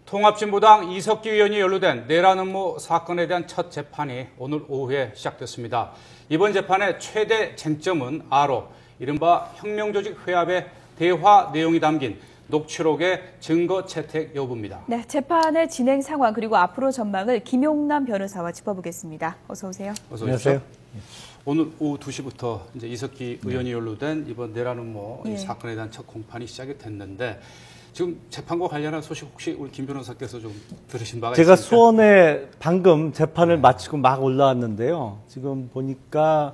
통합진보당 이석기 의원이 연루된 내란음모 사건에 대한 첫 재판이 오늘 오후에 시작됐습니다. 이번 재판의 최대 쟁점은 이른바 혁명조직 회합의 대화 내용이 담긴 녹취록의 증거 채택 여부입니다. 네, 재판의 진행 상황 그리고 앞으로 전망을 김용남 변호사와 짚어보겠습니다. 어서 오세요. 어서 오십시오. 오늘 오후 2시부터 이제 이석기 의원이 연루된 이번 내란음모 이 사건에 대한 첫 공판이 시작이 됐는데 지금 재판과 관련한 소식 혹시 우리 김 변호사께서 좀 들으신 바가 제가 있습니까? 수원에 방금 재판을 마치고 막 올라왔는데요. 지금 보니까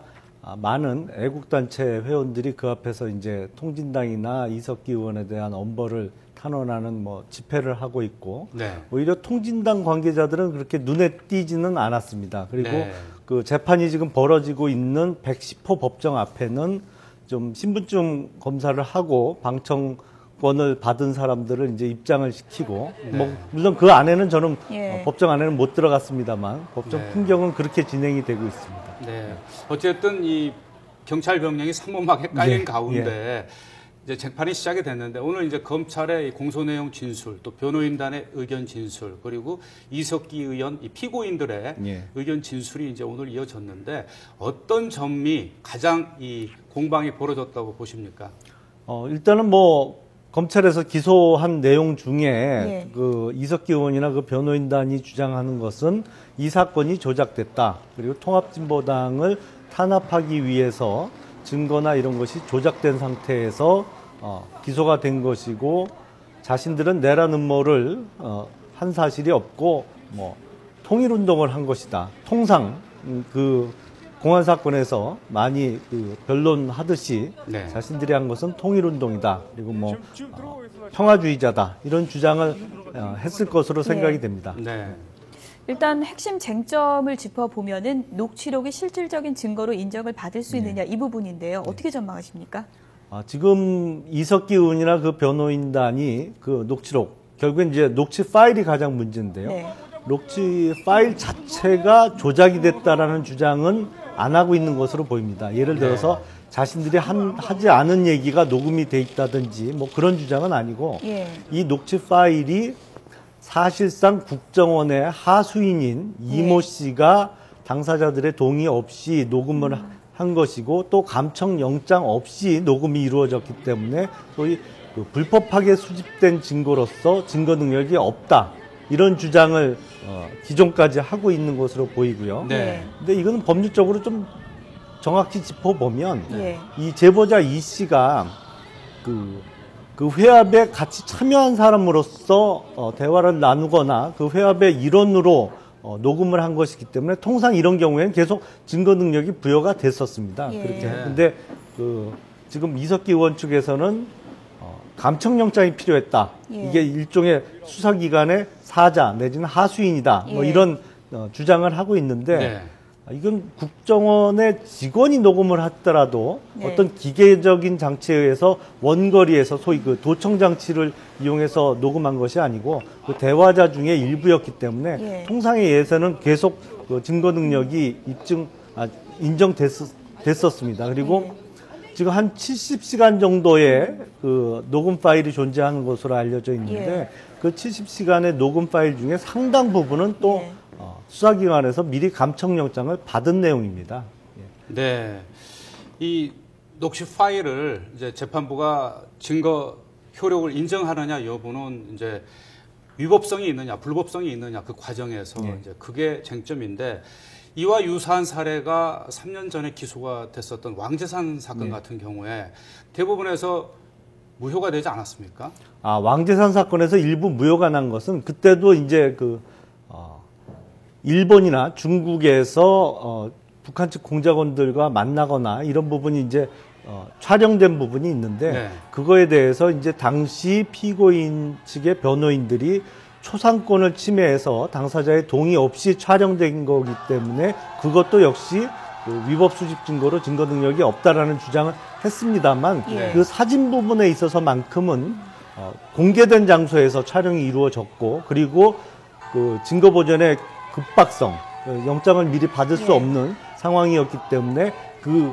많은 애국단체 회원들이 그 앞에서 이제 통진당이나 이석기 의원에 대한 엄벌을 탄원하는 집회를 하고 있고, 오히려 통진당 관계자들은 그렇게 눈에 띄지는 않았습니다. 그리고 그 재판이 지금 벌어지고 있는 110호 법정 앞에는 좀 신분증 검사를 하고 방청권을 받은 사람들을 이제 입장을 시키고, 물론 그 안에는 저는 법정 안에는 못 들어갔습니다만 법정 풍경은 그렇게 진행이 되고 있습니다. 네. 어쨌든 이 경찰 병력이 상무막에 깔린 가운데 이제 재판이 시작이 됐는데 오늘 이제 검찰의 공소 내용 진술, 또 변호인단의 의견 진술, 그리고 이석기 의원 이 피고인들의 의견 진술이 이제 오늘 이어졌는데 어떤 점이 가장 이 공방이 벌어졌다고 보십니까? 일단은 검찰에서 기소한 내용 중에 그 이석기 의원이나 그 변호인단이 주장하는 것은 이 사건이 조작됐다. 그리고 통합진보당을 탄압하기 위해서 증거나 이런 것이 조작된 상태에서 기소가 된 것이고, 자신들은 내란 음모를 한 사실이 없고 통일운동을 한 것이다. 통상 그 공안 사건에서 많이 변론하듯이 자신들이 한 것은 통일운동이다. 그리고 평화주의자다. 이런 주장을 했을 것으로 생각이 됩니다. 일단 핵심 쟁점을 짚어보면은 녹취록이 실질적인 증거로 인정을 받을 수 있느냐 이 부분인데요. 어떻게 전망하십니까? 지금 이석기 의원이나 그 변호인단이 그 녹취록, 결국엔 이제 녹취 파일이 가장 문제인데요. 녹취 파일 자체가 조작이 됐다라는 주장은 안 하고 있는 것으로 보입니다. 예를 들어서 자신들이 하지 않은 얘기가 녹음이 돼 있다든지 그런 주장은 아니고, 이 녹취 파일이 사실상 국정원의 하수인인 이모 씨가 당사자들의 동의 없이 녹음을 한 것이고, 또 감청영장 없이 녹음이 이루어졌기 때문에 소위 불법하게 수집된 증거로서 증거 능력이 없다. 이런 주장을 기존까지 하고 있는 것으로 보이고요. 근데 이건 법률적으로 좀 정확히 짚어보면 이 제보자 이 씨가 그 회합에 같이 참여한 사람으로서 대화를 나누거나 그 회합의 일원으로 녹음을 한 것이기 때문에 통상 이런 경우에는 계속 증거 능력이 부여가 됐었습니다. 그렇게. 근데 지금 이석기 의원 측에서는 감청영장이 필요했다. 이게 일종의 수사기관의 사자 내지는 하수인이다. 이런 주장을 하고 있는데 이건 국정원의 직원이 녹음을 했더라도 어떤 기계적인 장치에 의해서 원거리에서 소위 그 도청 장치를 이용해서 녹음한 것이 아니고 그 대화자 중에 일부였기 때문에 통상의 예에서는 계속 그 증거 능력이 인정됐었습니다. 그리고 지금 한 70시간 정도의 그 녹음 파일이 존재하는 것으로 알려져 있는데 그 70시간의 녹음 파일 중에 상당 부분은 또 수사기관에서 미리 감청영장을 받은 내용입니다. 네, 이 녹취 파일을 이제 재판부가 증거 효력을 인정하느냐 여부는 이제 위법성이 있느냐, 불법성이 있느냐 그 과정에서 이제 그게 쟁점인데. 이와 유사한 사례가 3년 전에 기소가 됐었던 왕재산 사건 같은 경우에 대부분에서 무효가 되지 않았습니까? 왕재산 사건에서 일부 무효가 난 것은 그때도 이제 일본이나 중국에서 북한 측 공작원들과 만나거나 이런 부분이 이제 촬영된 부분이 있는데 그거에 대해서 이제 당시 피고인 측의 변호인들이 초상권을 침해해서 당사자의 동의 없이 촬영된 거기 때문에 그것도 역시 위법 수집 증거로 증거 능력이 없다라는 주장을 했습니다만 그 사진 부분에 있어서만큼은 공개된 장소에서 촬영이 이루어졌고, 그리고 그 증거 보존의 급박성, 영장을 미리 받을 수 없는 상황이었기 때문에 그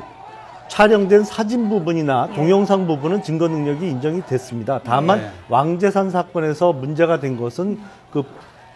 촬영된 사진 부분이나 동영상 부분은 증거 능력이 인정이 됐습니다. 다만 왕재산 사건에서 문제가 된 것은 그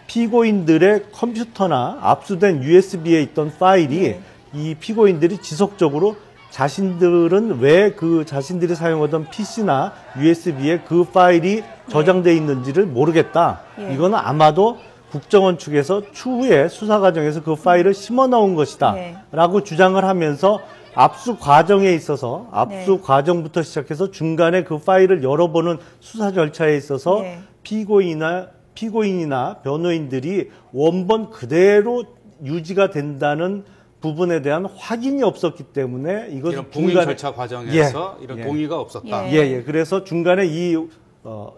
피고인들의 컴퓨터나 압수된 USB에 있던 파일이 이 피고인들이 지속적으로 자신들은 왜 그 자신들이 사용하던 PC나 USB에 그 파일이 저장돼 있는지를 모르겠다. 이거는 아마도 국정원 측에서 추후에 수사 과정에서 그 파일을 심어 넣은 것이다. 라고 주장을 하면서 압수 과정에 있어서 압수 과정부터 시작해서 중간에 그 파일을 열어보는 수사 절차에 있어서 피고인이나 변호인들이 원본 그대로 유지가 된다는 부분에 대한 확인이 없었기 때문에 이것은 이런 봉인 절차 과정에서 이런 동의가 없었다. 그래서 중간에 이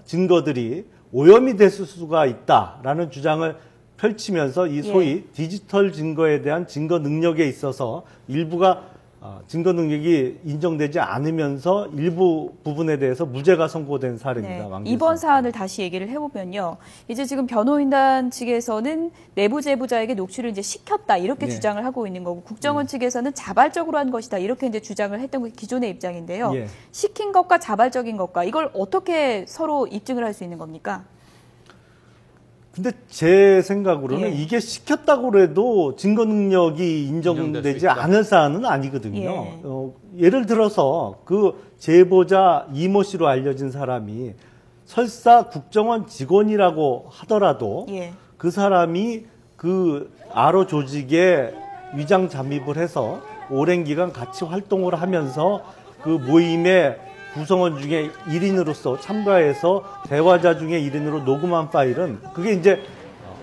증거들이 오염이 됐을 수가 있다라는 주장을 펼치면서 이 소위 디지털 증거에 대한 증거 능력에 있어서 일부가 증거 능력이 인정되지 않으면서 일부 부분에 대해서 무죄가 선고된 사례입니다. 이번 사안을 다시 얘기를 해보면요. 이제 지금 변호인단 측에서는 내부 제보자에게 녹취를 이제 시켰다 이렇게 주장을 하고 있는 거고 국정원 측에서는 자발적으로 한 것이다 이렇게 이제 주장을 했던 게 기존의 입장인데요. 시킨 것과 자발적인 것과 이걸 어떻게 서로 입증을 할 수 있는 겁니까? 근데 제 생각으로는 이게 시켰다고 해도 증거 능력이 인정되지 않을 사안은 아니거든요. 예를 들어서 그 제보자 이모 씨로 알려진 사람이 설사 국정원 직원이라고 하더라도 그 사람이 그 아로 조직에 위장 잠입을 해서 오랜 기간 같이 활동을 하면서 그 모임에 구성원 중에 1인으로서 참가해서 대화자 중에 1인으로 녹음한 파일은 그게 이제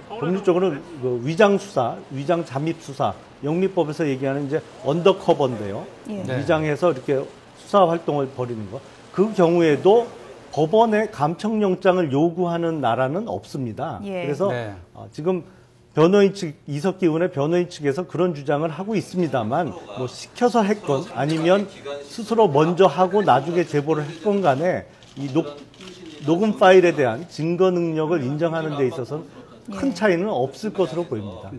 법률적으로는 그 위장 수사, 위장 잠입 수사, 영미법에서 얘기하는 이제 언더커버인데요. 위장해서 이렇게 수사 활동을 벌이는 거. 그 경우에도 법원에 감청영장을 요구하는 나라는 없습니다. 그래서 지금 변호인 측, 이석기 의원의 변호인 측에서 그런 주장을 하고 있습니다만, 뭐 시켜서 했건 아니면 스스로 먼저 하고 나중에 제보를 했건 간에 이 녹음 파일에 대한 증거 능력을 인정하는 데 있어서 큰 차이는 없을 것으로 보입니다.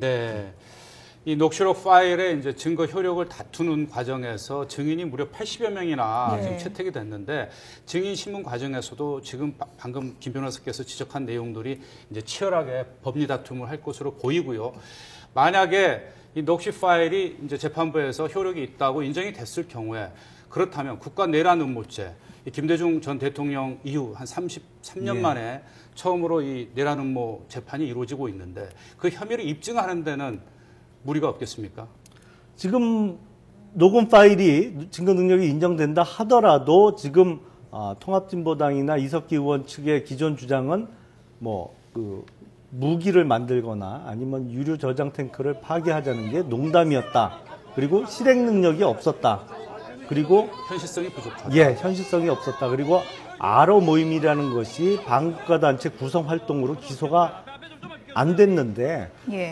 이 녹취록 파일의 이제 증거 효력을 다투는 과정에서 증인이 무려 80여 명이나 지금 채택이 됐는데 증인 신문 과정에서도 지금 방금 김 변호사께서 지적한 내용들이 이제 치열하게 법리 다툼을 할 것으로 보이고요. 만약에 이 녹취 파일이 이제 재판부에서 효력이 있다고 인정이 됐을 경우에 그렇다면 국가 내란 음모죄, 이 김대중 전 대통령 이후 한 33년 만에 처음으로 이 내란 음모 재판이 이루어지고 있는데 그 혐의를 입증하는 데는 무리가 없겠습니까? 지금 녹음 파일이 증거 능력이 인정된다 하더라도 지금 통합진보당이나 이석기 의원 측의 기존 주장은 뭐 그 무기를 만들거나 아니면 유료 저장 탱크를 파괴하자는 게 농담이었다. 그리고 실행 능력이 없었다. 그리고 현실성이 부족하다. 현실성이 없었다. 그리고 아로 모임이라는 것이 반국가단체 구성 활동으로 기소가 안 됐는데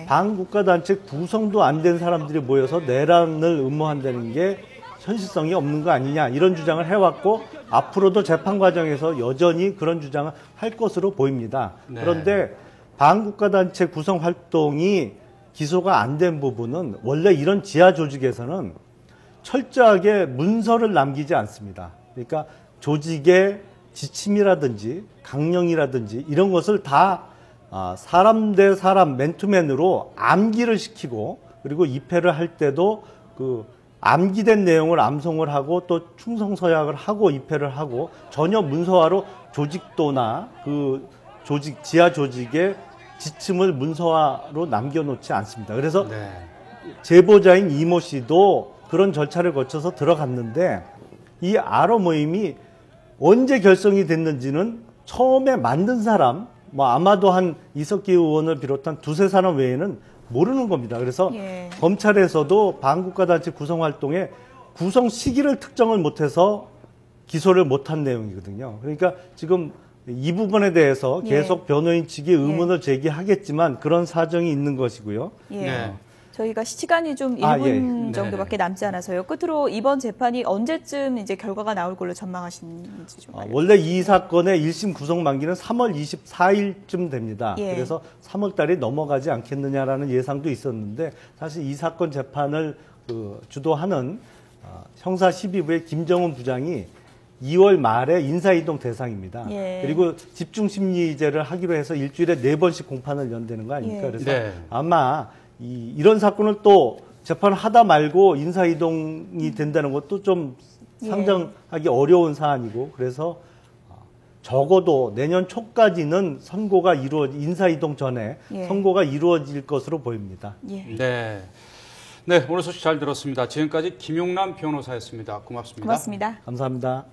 반국가단체 구성도 안 된 사람들이 모여서 내란을 음모한다는 게 현실성이 없는 거 아니냐 이런 주장을 해왔고 앞으로도 재판 과정에서 여전히 그런 주장을 할 것으로 보입니다. 그런데 반국가단체 구성 활동이 기소가 안 된 부분은 원래 이런 지하 조직에서는 철저하게 문서를 남기지 않습니다. 그러니까 조직의 지침이라든지 강령이라든지 이런 것을 다 사람 대 사람 맨투맨으로 암기를 시키고 그리고 입회를 할 때도 그 암기된 내용을 암송을 하고 또 충성서약을 하고 입회를 하고 전혀 문서화로 조직도나 그 조직 지하 조직의 지침을 문서화로 남겨놓지 않습니다. 그래서 제보자인 이모 씨도 그런 절차를 거쳐서 들어갔는데 이 아로 모임이 언제 결성이 됐는지는 처음에 만든 사람 뭐 아마도 한 이석기 의원을 비롯한 두세 사람 외에는 모르는 겁니다. 그래서 검찰에서도 반국가단체 구성활동의 구성 시기를 특정을 못해서 기소를 못한 내용이거든요. 그러니까 지금 이 부분에 대해서 계속 변호인 측이 의문을 제기하겠지만 그런 사정이 있는 것이고요. 저희가 시간이 좀 1분 정도밖에 남지 않아서요. 끝으로 이번 재판이 언제쯤 이제 결과가 나올 걸로 전망하시는지 좀 알려주세요. 원래 이 사건의 1심 구속 만기는 3월 24일쯤 됩니다. 그래서 3월 달이 넘어가지 않겠느냐라는 예상도 있었는데 사실 이 사건 재판을 주도하는 형사 12부의 김정은 부장이 2월 말에 인사이동 대상입니다. 예. 그리고 집중심리제를 하기로 해서 일주일에 4번씩 공판을 연대는 거 아닙니까? 예. 그래서 네. 아마 이런 사건을 또 재판을 하다 말고 인사이동이 된다는 것도 좀 상정하기 어려운 사안이고, 그래서 적어도 내년 초까지는 인사이동 전에 예. 선고가 이루어질 것으로 보입니다. 예. 네. 네, 오늘 소식 잘 들었습니다. 지금까지 김용남 변호사였습니다. 고맙습니다. 고맙습니다. 감사합니다.